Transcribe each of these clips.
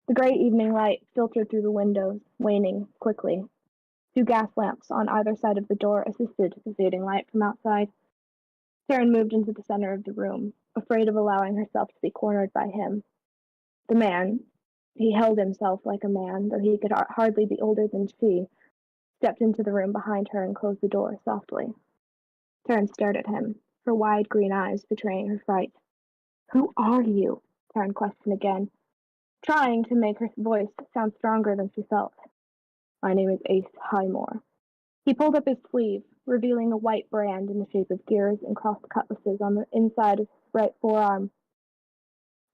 The grey evening light filtered through the windows, waning quickly. Two gas lamps on either side of the door assisted the fading light from outside. Taryn moved into the center of the room, afraid of allowing herself to be cornered by him. The man, he held himself like a man, though he could hardly be older than she, stepped into the room behind her and closed the door softly. Taryn stared at him, her wide green eyes betraying her fright. "Who are you?" Taryn questioned again, trying to make her voice sound stronger than she felt. "My name is Ace Highmore." He pulled up his sleeve, revealing a white brand in the shape of gears and crossed cutlasses on the inside of his right forearm.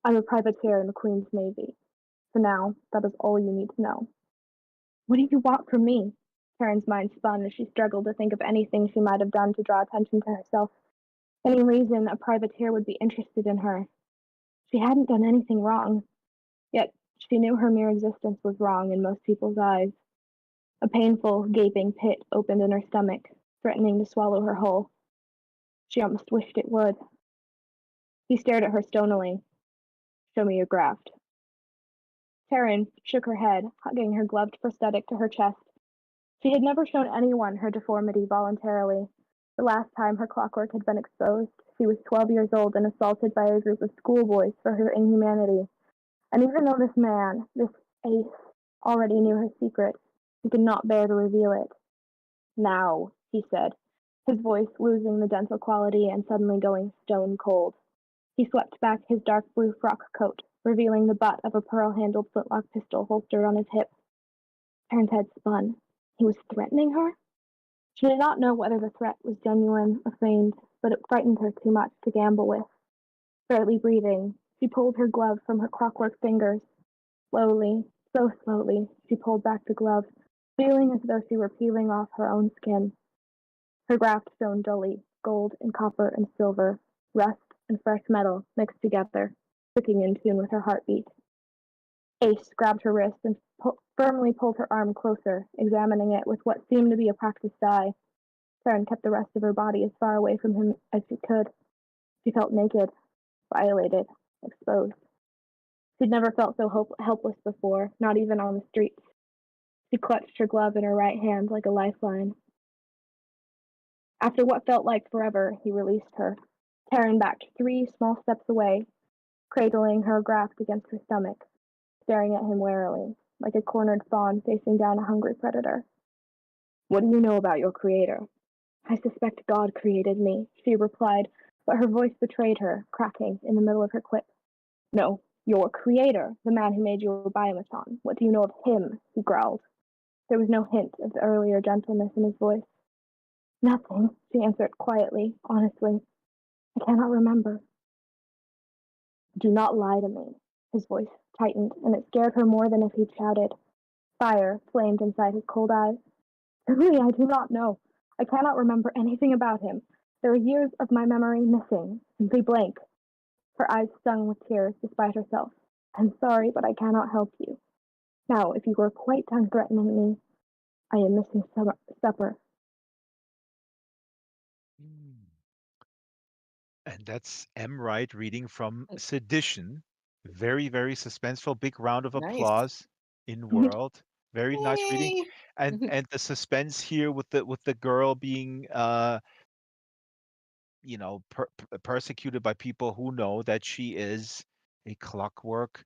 "I'm a privateer in the Queen's Navy. For now, that is all you need to know." "What do you want from me?" Taryn's mind spun as she struggled to think of anything she might have done to draw attention to herself. Any reason a privateer would be interested in her. She hadn't done anything wrong. Yet she knew her mere existence was wrong in most people's eyes. A painful, gaping pit opened in her stomach, threatening to swallow her whole. She almost wished it would. He stared at her stonily. "Show me your graft." Taryn shook her head, hugging her gloved prosthetic to her chest. She had never shown anyone her deformity voluntarily. The last time her clockwork had been exposed, she was 12 years old and assaulted by a group of schoolboys for her inhumanity. And even though this man, this Ace, already knew her secret, he could not bear to reveal it. "Now," he said, his voice losing the gentle quality and suddenly going stone cold. He swept back his dark blue frock coat, revealing the butt of a pearl-handled flintlock pistol holstered on his hip. Taryn's head spun. He was threatening her? She did not know whether the threat was genuine or feigned, but it frightened her too much to gamble with. Barely breathing, she pulled her glove from her clockwork fingers. Slowly, so slowly, she pulled back the glove, feeling as though she were peeling off her own skin. Her graft shone dully, gold and copper and silver, rust and fresh metal mixed together, clicking in tune with her heartbeat. Ace grabbed her wrist and firmly pulled her arm closer, examining it with what seemed to be a practiced eye. Taryn kept the rest of her body as far away from him as she could. She felt naked, violated, exposed. She'd never felt so helpless before, not even on the streets. She clutched her glove in her right hand like a lifeline. After what felt like forever, he released her. Taryn backed 3 small steps away, cradling her graft against her stomach, staring at him warily, like a cornered fawn facing down a hungry predator. "What do you know about your creator?" "I suspect God created me," she replied, but her voice betrayed her, cracking in the middle of her quip. "No, your creator, the man who made you a biomaton. What do you know of him?" he growled. There was no hint of the earlier gentleness in his voice. "Nothing," she answered quietly, honestly. "I cannot remember." "Do not lie to me." His voice tightened, and it scared her more than if he'd shouted. Fire flamed inside his cold eyes. "Truly, I do not know. I cannot remember anything about him. There are years of my memory missing, simply blank." Her eyes stung with tears despite herself. "I'm sorry, but I cannot help you. Now, if you were quite done threatening me, I am missing supper." And that's M. Wright reading from Sedition. Very, very suspenseful. Big round of Nice. applause in world. Very nice reading. Yay. And the suspense here with the girl being persecuted by people who know that she is a clockwork.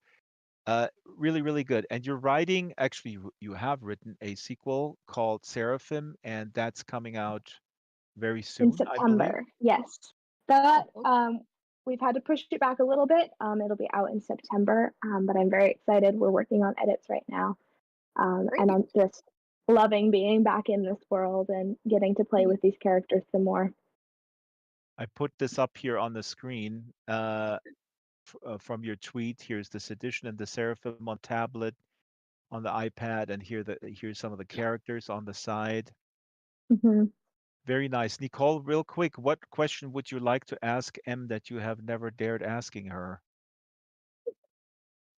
Really, really good. And you're writing, actually, you have written a sequel called Seraphim, and that's coming out very In soon, I believe. September, yes. That we've had to push it back a little bit. It'll be out in September, but I'm very excited. We're working on edits right now, and I'm just loving being back in this world and getting to play with these characters some more. I put this up here on the screen from your tweet. Here's the Sedition and the Seraphim on tablet, on the iPad, and here's some of the characters on the side. Mm-hmm. Very nice. Nicole, real quick, what question would you like to ask M that you have never dared asking her?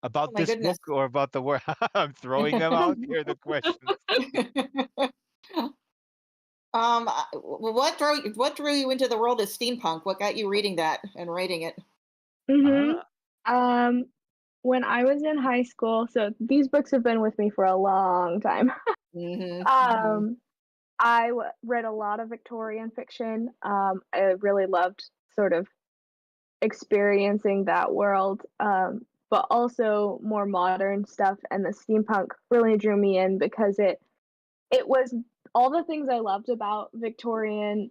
About this goodness. book or about the world? I'm throwing them out here, the questions. What drew you into the world of steampunk? What got you reading that and writing it? Mm-hmm. when I was in high school, so these books have been with me for a long time. Mm-hmm. Mm-hmm. um, read a lot of Victorian fiction. I really loved sort of experiencing that world, but also more modern stuff. And the steampunk really drew me in because it was all the things I loved about Victorian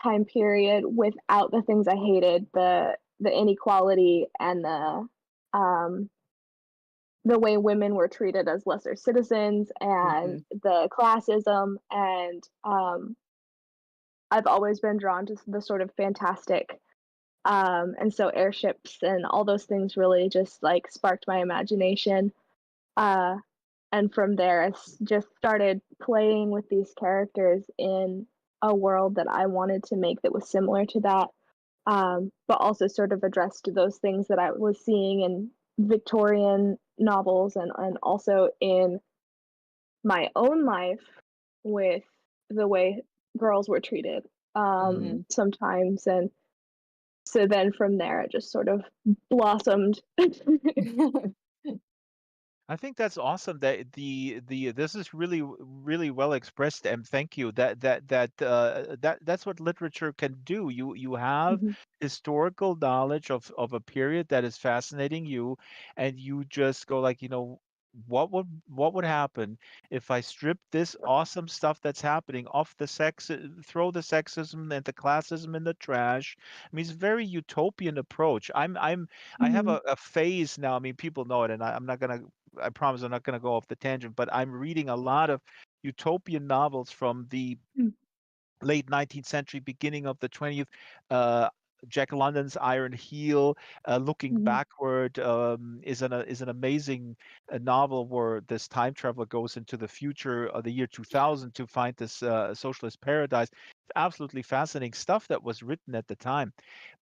time period without the things I hated, the inequality and um, the way women were treated as lesser citizens Mm-hmm. and the classism. And I've always been drawn to the sort of fantastic. And so airships and all those things really just like sparked my imagination. Uh, and from there, just started playing with these characters in a world that I wanted to make that was similar to that, but also sort of addressed those things that I was seeing in Victorian novels and also in my own life with the way girls were treated Mm-hmm. sometimes. And so then from there, it just sort of blossomed. I think that's awesome. That the this is really really well expressed, and thank you. That's what literature can do. You have Mhm, historical knowledge of a period that is fascinating you, and you just go like, what would happen if I strip this awesome stuff that's happening off the throw the sexism and the classism in the trash. I mean, it's a very utopian approach. I have mhm, a phase now. I mean, people know it, and I promise I'm not going to go off the tangent, but I'm reading a lot of utopian novels from the mm, late 19th century, beginning of the 20th. Uh, Jack London's Iron Heel, Looking mhm, Backward, is an amazing novel where this time traveler goes into the future of the year 2000 to find this socialist paradise. It's absolutely fascinating stuff that was written at the time.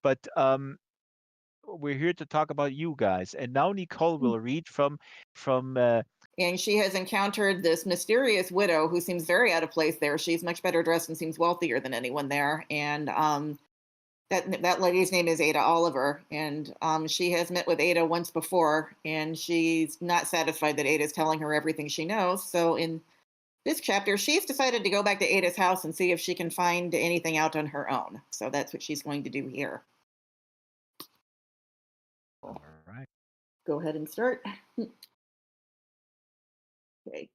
But we're here to talk about you guys, and now Nicole mm, will read from And she has encountered this mysterious widow who seems very out of place there. She's much better dressed and seems wealthier than anyone there. And that lady's name is Ada Oliver, and she has met with Ada once before, and she's not satisfied that Ada's telling her everything she knows. So in this chapter, she's decided to go back to Ada's house and see if she can find anything out on her own. So that's what she's going to do here. all right. Go ahead and start. Okay.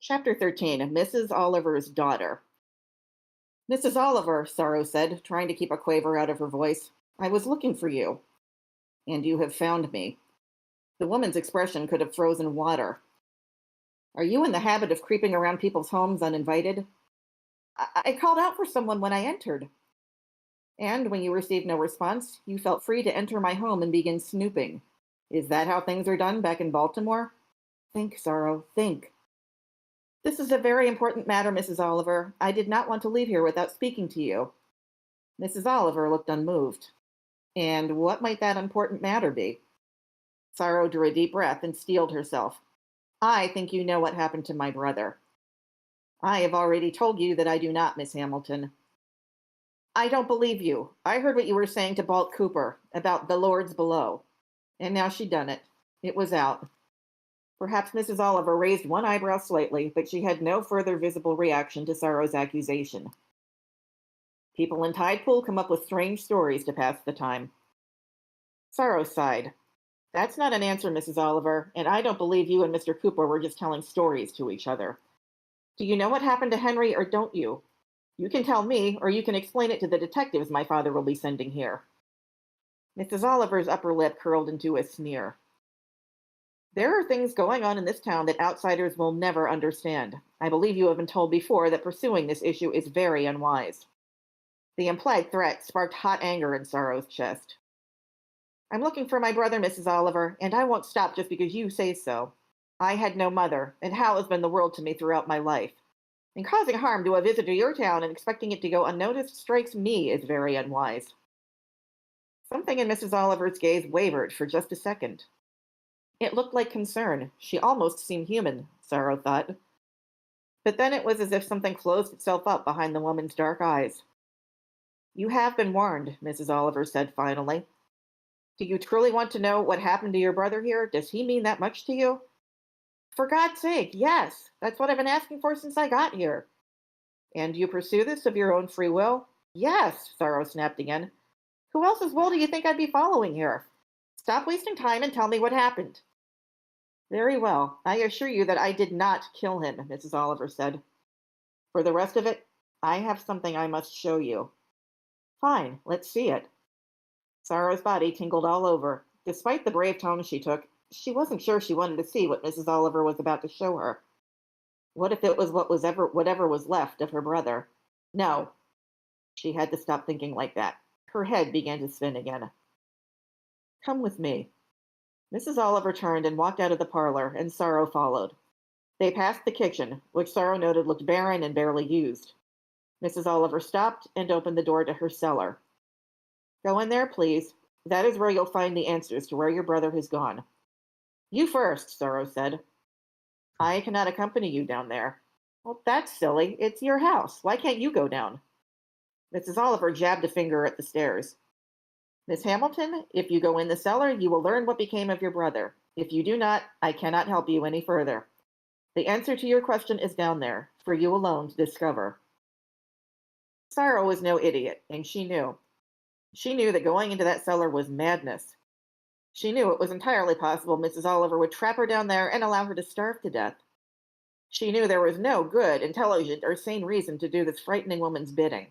Chapter 13, Mrs. Oliver's Daughter. Mrs. Oliver, Sorrow said, trying to keep a quaver out of her voice, I was looking for you, and you have found me. The woman's expression could have frozen water. Are you in the habit of creeping around people's homes uninvited? I called out for someone when I entered. And when you received no response, you felt free to enter my home and begin snooping. Is that how things are done back in Baltimore? Think, Sorrow, think. This is a very important matter, Mrs. Oliver. I did not want to leave here without speaking to you. Mrs. Oliver looked unmoved. And what might that important matter be? Sorrow drew a deep breath and steeled herself. I think you know what happened to my brother. I have already told you that I do not, Miss Hamilton. I don't believe you. I heard what you were saying to Balt Cooper about the lords below. And now she done it. It was out. Perhaps Mrs. Oliver raised one eyebrow slightly, but she had no further visible reaction to Sorrow's accusation. People in Tide Pool come up with strange stories to pass the time. Sorrow sighed. That's not an answer, Mrs. Oliver, and I don't believe you and Mr. Cooper were just telling stories to each other. Do you know what happened to Henry, or don't you? You can tell me, or you can explain it to the detectives my father will be sending here. Mrs. Oliver's upper lip curled into a sneer. There are things going on in this town that outsiders will never understand. I believe you have been told before that pursuing this issue is very unwise. The implied threat sparked hot anger in Sorrow's chest. I'm looking for my brother, Mrs. Oliver, and I won't stop just because you say so. I had no mother, and Hal has been the world to me throughout my life. And causing harm to a visit to your town and expecting it to go unnoticed strikes me as very unwise. Something in Mrs. Oliver's gaze wavered for just a second. It looked like concern. She almost seemed human, Sorrow thought. But then it was as if something closed itself up behind the woman's dark eyes. You have been warned, Mrs. Oliver said finally. Do you truly want to know what happened to your brother here? Does he mean that much to you? For God's sake, yes. That's what I've been asking for since I got here. And you pursue this of your own free will? Yes, Sorrow snapped again. Who else's will do you think I'd be following here? Stop wasting time and tell me what happened. Very well. I assure you that I did not kill him, Mrs. Oliver said. For the rest of it, I have something I must show you. Fine, let's see it. Sorrow's body tingled all over. Despite the brave tone she took, she wasn't sure she wanted to see what Mrs. Oliver was about to show her. What if it was whatever was left of her brother? No. She had to stop thinking like that. Her head began to spin again. Come with me. Mrs. Oliver turned and walked out of the parlor, and Sorrow followed. They passed the kitchen, which Sorrow noted looked barren and barely used. Mrs. Oliver stopped and opened the door to her cellar. Go in there, please. That is where you'll find the answers to where your brother has gone. You first, Sorrow said. I cannot accompany you down there. Well, that's silly. It's your house. Why can't you go down? Mrs. Oliver jabbed a finger at the stairs. Miss Hamilton, if you go in the cellar, you will learn what became of your brother. If you do not, I cannot help you any further. The answer to your question is down there, for you alone to discover. Sorrow was no idiot, and she knew. She knew that going into that cellar was madness. She knew it was entirely possible Mrs. Oliver would trap her down there and allow her to starve to death. She knew there was no good, intelligent, or sane reason to do this frightening woman's bidding.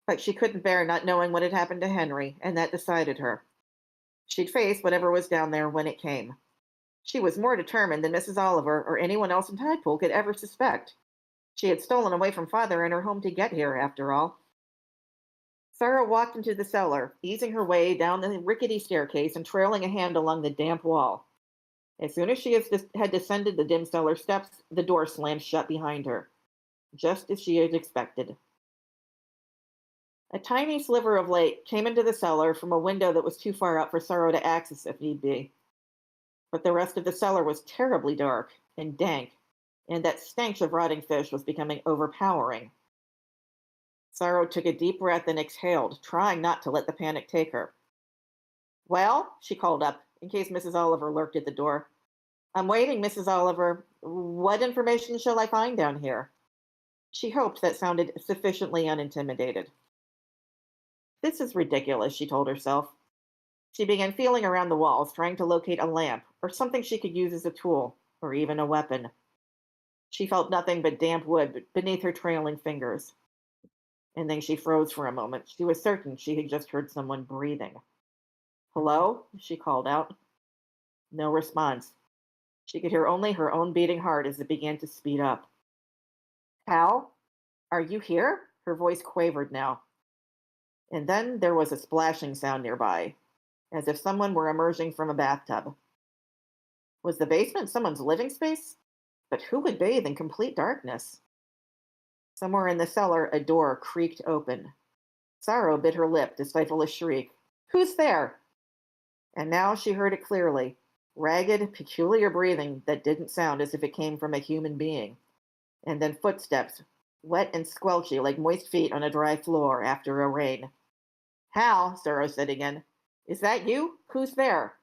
But she couldn't bear not knowing what had happened to Henry, and that decided her. She'd face whatever was down there when it came. She was more determined than Mrs. Oliver or anyone else in Tidepool could ever suspect. She had stolen away from father and her home to get here, after all. Sarah walked into the cellar, easing her way down the rickety staircase and trailing a hand along the damp wall. As soon as she had descended the dim cellar steps, the door slammed shut behind her, just as she had expected. A tiny sliver of light came into the cellar from a window that was too far out for Sorrow to access if need be. But the rest of the cellar was terribly dark and dank, and that stench of rotting fish was becoming overpowering. Sorrow took a deep breath and exhaled, trying not to let the panic take her. Well, she called up, in case Mrs. Oliver lurked at the door. I'm waiting, Mrs. Oliver. What information shall I find down here? She hoped that sounded sufficiently unintimidated. This is ridiculous, she told herself. She began feeling around the walls, trying to locate a lamp, or something she could use as a tool, or even a weapon. She felt nothing but damp wood beneath her trailing fingers. And then she froze for a moment. She was certain she had just heard someone breathing. Hello? She called out. No response. She could hear only her own beating heart as it began to speed up. Hal? Are you here? Her voice quavered now. And then there was a splashing sound nearby, as if someone were emerging from a bathtub. Was the basement someone's living space? But who would bathe in complete darkness? Somewhere in the cellar, a door creaked open. Sorrow bit her lip to stifle a shriek. Who's there? And now she heard it clearly. Ragged, peculiar breathing that didn't sound as if it came from a human being. And then footsteps, wet and squelchy like moist feet on a dry floor after a rain. Hal, Sorrow said again. Is that you? Who's there?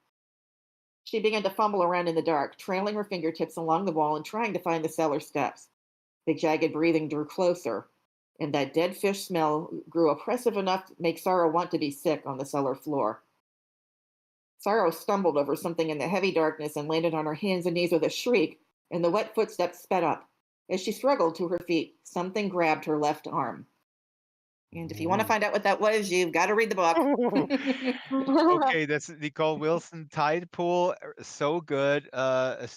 She began to fumble around in the dark, trailing her fingertips along the wall and trying to find the cellar steps. The jagged breathing drew closer, and that dead fish smell grew oppressive enough to make Sorrow want to be sick on the cellar floor. Sorrow stumbled over something in the heavy darkness and landed on her hands and knees with a shriek, and the wet footsteps sped up. As she struggled to her feet, something grabbed her left arm. And if you want to find out what that was, you've got to read the book. Okay, that's Nicole Willson, Tidepool. So good.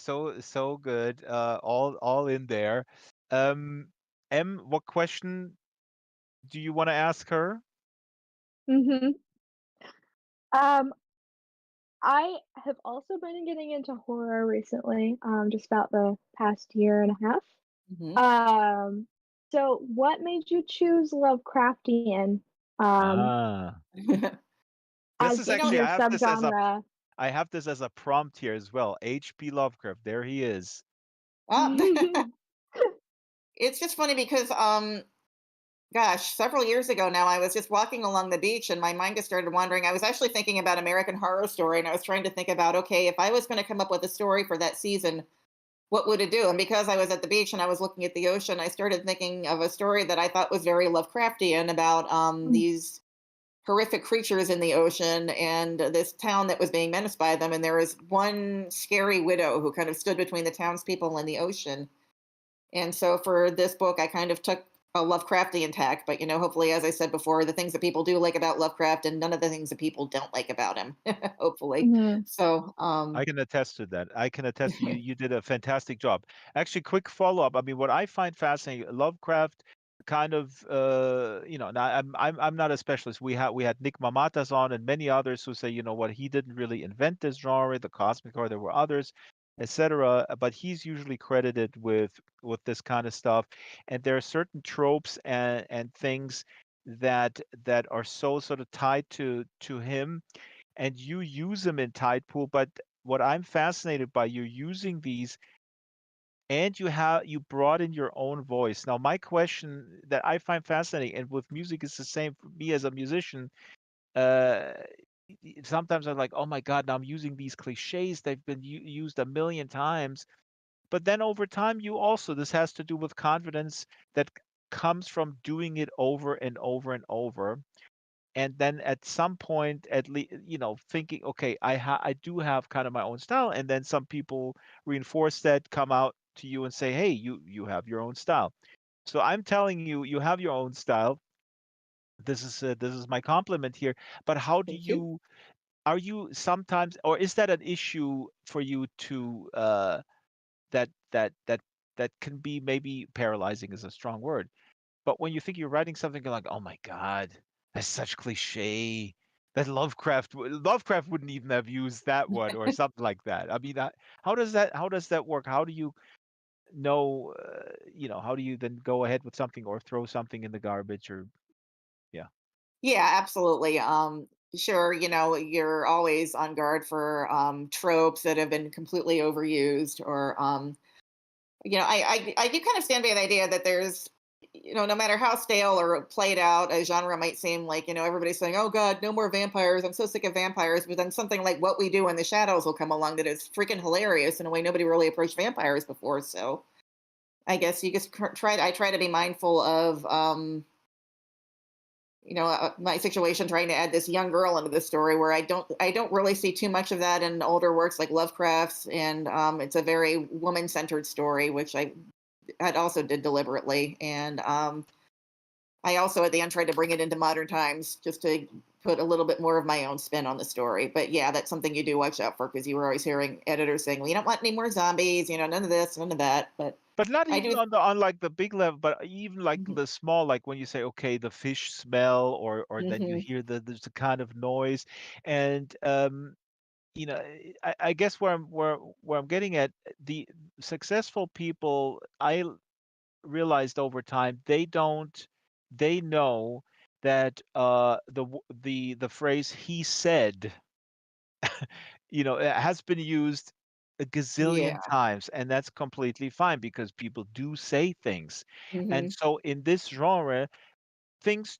So good. All in there. Em, what question do you want to ask her? Mm-hmm. I have also been getting into horror recently, just about the past year and a half. Mm-hmm. So what made you choose Lovecraftian This as is actually, your I have this as a subgenre? I have this as a prompt here as well. H.P. Lovecraft. There he is. Oh. It's just funny because Gosh, several years ago now, I was just walking along the beach and my mind just started wandering. I was actually thinking about American Horror Story, and I was trying to think about, okay, if I was going to come up with a story for that season, what would it do? And because I was at the beach and I was looking at the ocean, I started thinking of a story that I thought was very Lovecraftian about Mm. these horrific creatures in the ocean and this town that was being menaced by them. And there was one scary widow who kind of stood between the townspeople and the ocean. And so for this book, I kind of took a Lovecraftian tack, but hopefully, as I said before, the things that people do like about Lovecraft and none of the things that people don't like about him, hopefully. Mhm. So, I can attest to that. I can attest you. You did a fantastic job. Actually, quick follow up. I mean, what I find fascinating, Lovecraft, kind of, now I'm not a specialist. We had Nick Mamatas on and many others who say, you know what, he didn't really invent this genre, the cosmic horror. There were others, etc. But he's usually credited with this kind of stuff. And there are certain tropes and things that are so sort of tied to him, and you use them in Tidepool. But what I'm fascinated by, you're using these and you brought in your own voice. Now, my question that I find fascinating, and with music is the same for me as a musician, uh, sometimes I'm like, oh my God, now I'm using these cliches. They've been used a million times. But then over time, this has to do with confidence that comes from doing it over and over and over. And then at some point, at least, thinking, okay, I do have kind of my own style. And then some people reinforce that, come out to you and say, hey, you have your own style. So I'm telling you, you have your own style. This is my compliment here. But how do thank you. you are you sometimes, or is that an issue for you to that that that that can be, maybe paralyzing is a strong word, but when you think you're writing something, you're like, "Oh my God, that's such cliche. That Lovecraft wouldn't even have used that one," or something like that. I mean, how does that work? How do you know, how do you then go ahead with something or throw something in the garbage, or yeah. Yeah, absolutely. Sure, you're always on guard for tropes that have been completely overused, or I do kind of stand by the idea that there's, no matter how stale or played out a genre might seem, like, everybody's saying, oh God, no more vampires. I'm so sick of vampires. But then something like What We Do in the Shadows will come along that is freaking hilarious in a way nobody really approached vampires before. So I guess you just I try to be mindful of, my situation, trying to add this young girl into the story where I don't really see too much of that in older works like Lovecraft's, and it's a very woman centered story, which I also did deliberately. And I also at the end tried to bring it into modern times just to put a little bit more of my own spin on the story. But yeah, that's something you do watch out for, because you were always hearing editors saying, well, you don't want any more zombies, none of this, none of that. But But not I even do. on like the big level, but even like Mhm. the small, like when you say, okay, the fish smell, or then you Mhm. hear there's a kind of noise, and I guess where I'm getting at, the successful people, realized over time, they know that the phrase "he said," it has been used a gazillion Yeah. times, and that's completely fine because people do say things. And Mhm. so in this genre, things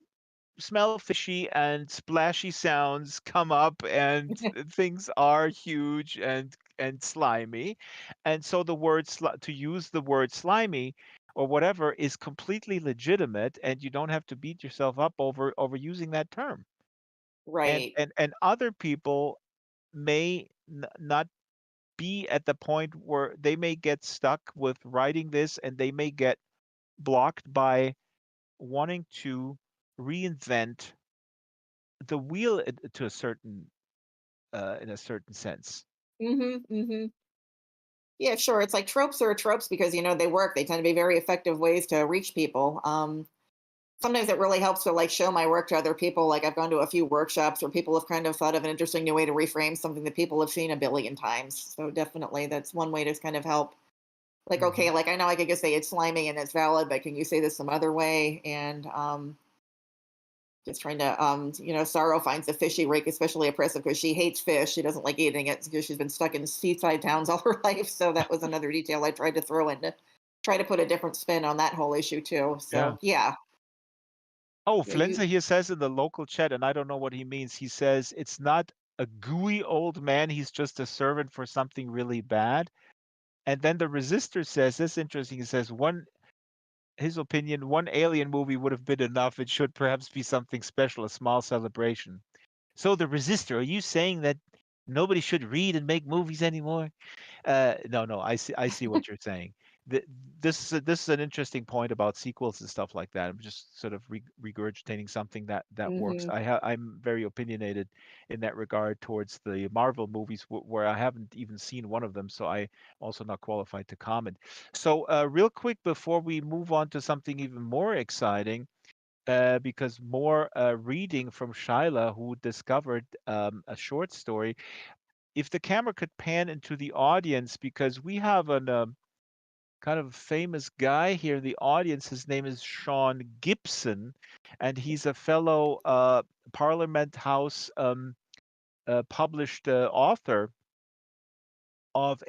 smell fishy and splashy sounds come up, and things are huge and slimy. And so to use the word slimy or whatever is completely legitimate, and you don't have to beat yourself up over using that term. and Right. and and other people may not be at the point where they may get stuck with writing this, and they may get blocked by wanting to reinvent the wheel to a certain in a certain sense. Mhm. Mhm. Yeah, sure. It's like tropes are tropes because they work. They tend to be very effective ways to reach people. Sometimes it really helps to like show my work to other people. Like I've gone to a few workshops where people have kind of thought of an interesting new way to reframe something that people have seen a billion times. So definitely, that's one way to kind of help. Like, Hmm. okay, like I know I could just say it's slimy and it's valid, but can you say this some other way? And just trying to, Sorrow finds the fishy rake especially oppressive because she hates fish. She doesn't like eating it because she's been stuck in seaside towns all her life. So that was another detail I tried to throw in to try to put a different spin on that whole issue too. Yeah. So yeah. Oh, Yeah, you. Flenza here says in the local chat, and I don't know what he means. He says it's not a gooey old man. He's just a servant for something really bad. And then the resistor says, this is interesting. He says, his opinion, one Alien movie would have been enough. It should perhaps be something special, a small celebration. So the resistor, are you saying that nobody should read and make movies anymore? No, I see what you're saying. This is an interesting point about sequels and stuff like that. I'm just sort of regurgitating something that works. Hmm. I'm very opinionated in that regard towards the Marvel movies, where I haven't even seen one of them, so I also not qualified to comment. So real quick before we move on to something even more exciting, because more reading from Shyla, who discovered a short story. If the camera could pan into the audience, because we have an kind of famous guy here in the audience. His name is Sean Gibson, and he's a fellow Parliament House published author of